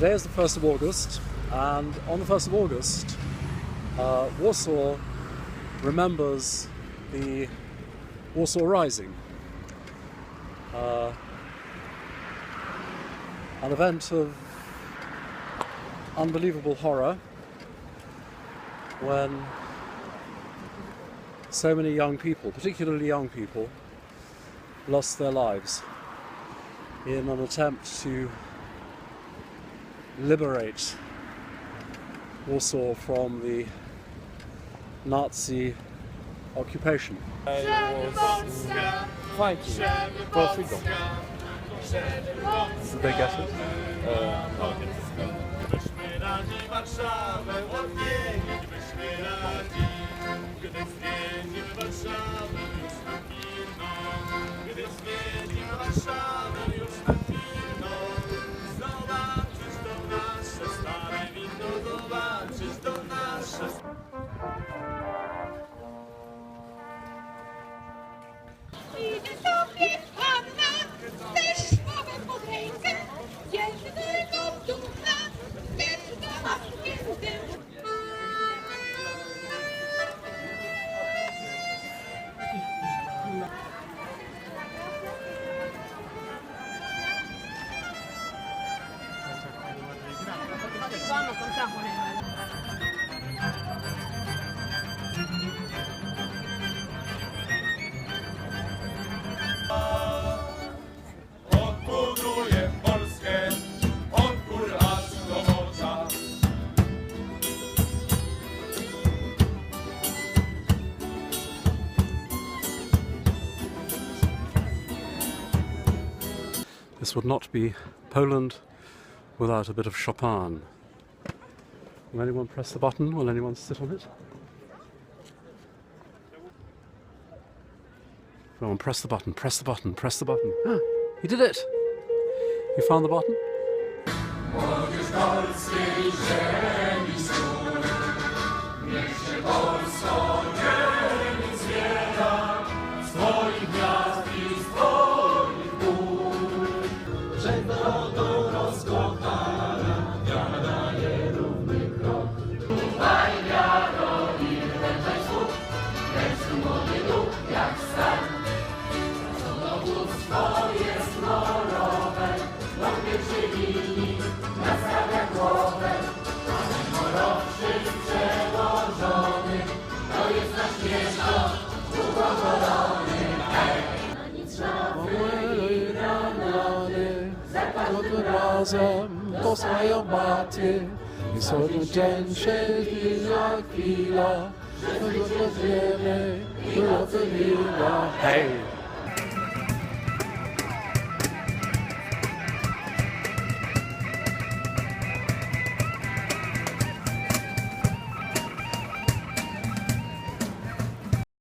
Today is the 1st of August, and on the 1st of August, Warsaw remembers the Warsaw Rising, an event of unbelievable horror when so many young people, particularly young people, lost their lives in an attempt to liberate Warsaw from the Nazi occupation. I was fighting for freedom. Did they get it? Odbuduję Polskę od gór aż do morza. This would not be Poland without a bit of Chopin. Will anyone press the button? Will anyone sit on it? Come on, press the button, press the button, press the button. Ah, you did it! You found the button? Młodzież polskiej ziemi stój, niech się Polsko dzień zbiera, swoich miast i swoich gór. Przed wodą rozkochana, wiara daje równy krok. Ufaj wiaro i wręczaj słuch, lecz młody duch jak stal. Dowództwo jest morowe, do pierwszej linii nastawia głowę. A najmorowszy przełożony, to jest nasz mieszko, długogolony. Na nic szlafy i ramiony, zapadły razem do swoją maty. I sobie dzień się chwila, chwila, że życie wiemy i nocy miła. Hej!